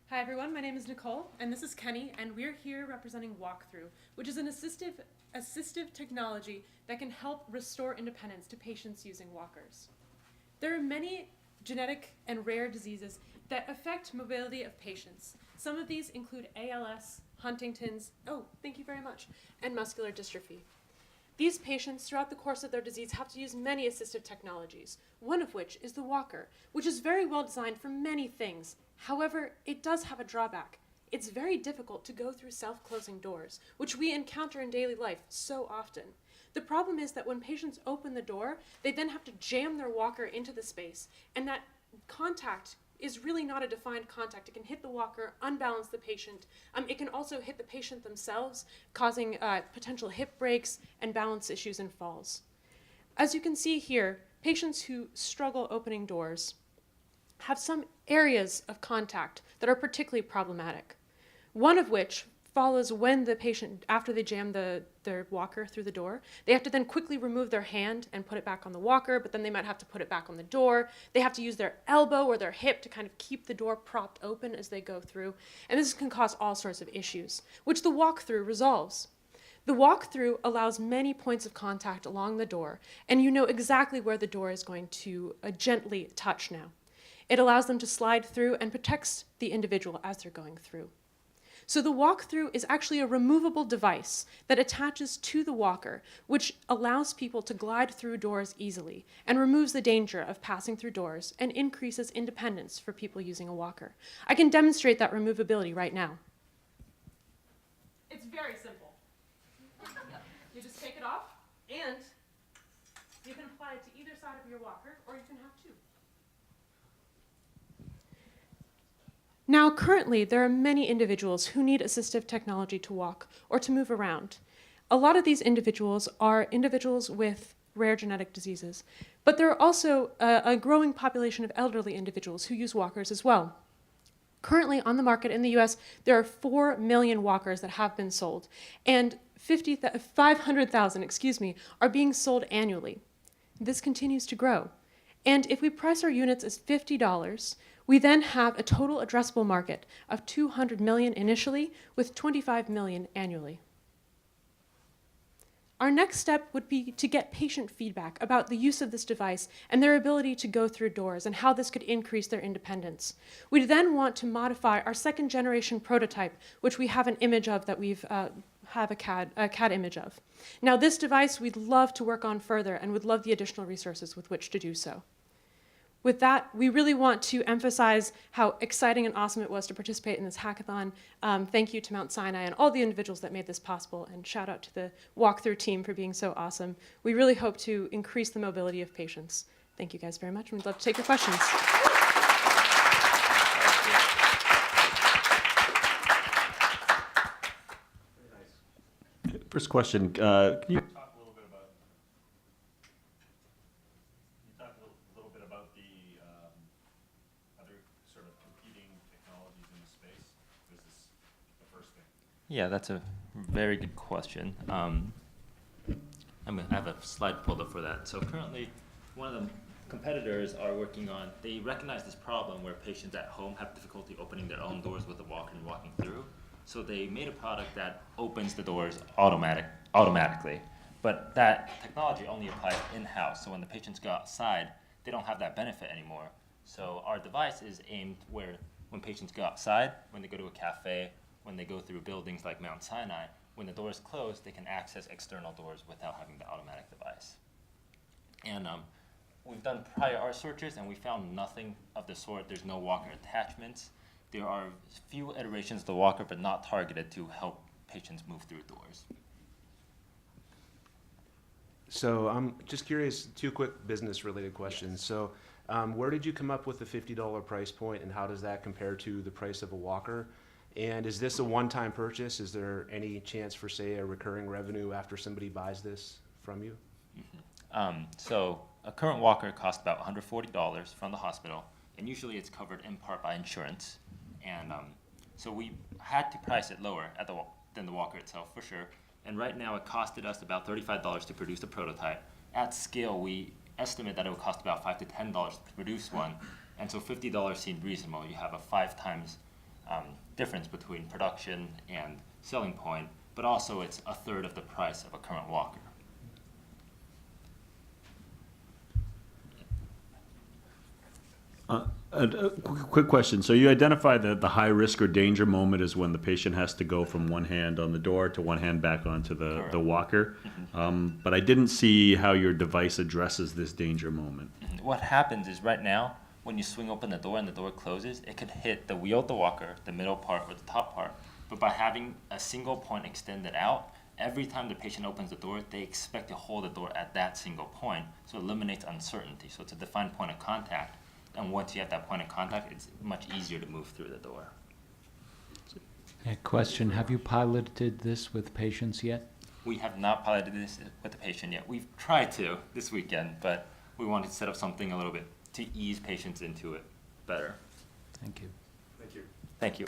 Hi everyone, my name is Nicole, and this is Kenny, and we're here representing Walk-Thru, which is an assistive technology that can help restore independence to patients using walkers. There are many genetic and rare diseases that affect mobility of patients. Some of these include ALS, Huntington's, thank you very much, and muscular dystrophy. These patients, throughout the course of their disease, have to use many assistive technologies, one of which is the walker, which is very well designed for many things. However, it does have a drawback. It's very difficult to go through self-closing doors, which we encounter in daily life so often. The problem is that when patients open the door, they then have to jam their walker into the space, and that contact is really not a defined contact. It can hit the walker, unbalance the patient. It can also hit the patient themselves, causing potential hip breaks and balance issues and falls. As you can see here, patients who struggle opening doors have some areas of contact that are particularly problematic. One of which follows when the patient, after they jam their walker through the door, they have to then quickly remove their hand and put it back on the walker, but then they might have to put it back on the door. They have to use their elbow or their hip to kind of keep the door propped open as they go through. And this can cause all sorts of issues, which the walk-through resolves. The walk-through allows many points of contact along the door, and you know exactly where the door is going to gently touch now. It allows them to slide through and protects the individual as they're going through. So the walk-through is actually a removable device that attaches to the walker, which allows people to glide through doors easily and removes the danger of passing through doors and increases independence for people using a walker. I can demonstrate that removability right now. It's very simple. You just take it off, and you can apply it to either side of your walker, or you can have two. Now, currently, there are many individuals who need assistive technology to walk or to move around. A lot of these individuals are individuals with rare genetic diseases, but there are also a growing population of elderly individuals who use walkers as well. Currently, on the market in the US, there are 4 million walkers that have been sold, and 500,000, are being sold annually. This continues to grow. And if we price our units as $50, we then have a total addressable market of 200 million initially, with 25 million annually. Our next step would be to get patient feedback about the use of this device and their ability to go through doors and how this could increase their independence. We then want to modify our second generation prototype, which we have an image of that we've have a CAD image of. Now, this device we'd love to work on further and would love the additional resources with which to do so. With that, we really want to emphasize how exciting and awesome it was to participate in this hackathon. Thank you to Mount Sinai and all the individuals that made this possible, and shout out to the walk-through team for being so awesome. We really hope to increase the mobility of patients. Thank you guys very much, and we'd love to take your questions. First question, can you talk a little bit about the other sort of competing technologies in the space? Is this the first thing? Yeah, that's a very good question. I have a slide pulled up for that. So currently, one of the competitors are working on, they recognize this problem where patients at home have difficulty opening their own doors with a walker and walking through. So they made a product that opens the doors automatically. But that technology only applies in-house. So when the patients go outside, they don't have that benefit anymore. So our device is aimed where when patients go outside, when they go to a cafe, when they go through buildings like Mount Sinai, when the door is closed, they can access external doors without having the automatic device. And we've done prior art searches, and we found nothing of the sort. There's no walker attachments. There are few iterations of the walker, but not targeted to help patients move through doors. So I'm just curious, 2 quick business-related questions. Yes. So where did you come up with the $50 price point, and how does that compare to the price of a walker? And is this a one-time purchase? Is there any chance for, say, a recurring revenue after somebody buys this from you? Mm-hmm. So a current walker costs about $140 from the hospital, and usually it's covered in part by insurance. And so we had to price it lower than the walker itself, for sure. And right now it costed us about $35 to produce the prototype. At scale, we estimate that it would cost about $5 to $10 to produce one. And so $50 seemed reasonable. You have a 5 times difference between production and selling point, but also it's a third of the price of a current walker. Quick question. So you identify that the high risk or danger moment is when the patient has to go from one hand on the door to one hand back onto the walker. But I didn't see how your device addresses this danger moment. What happens is right now, when you swing open the door and the door closes, it could hit the wheel of the walker, the middle part, or the top part. But by having a single point extended out, every time the patient opens the door, they expect to hold the door at that single point, so it eliminates uncertainty. So it's a defined point of contact, and once you have that point of contact, it's much easier to move through the door. A question, have you piloted this with patients yet? We have not piloted this with the patient yet. We've tried to this weekend, but we wanted to set up something a little bit to ease patients into it better. Thank you. Thank you. Thank you.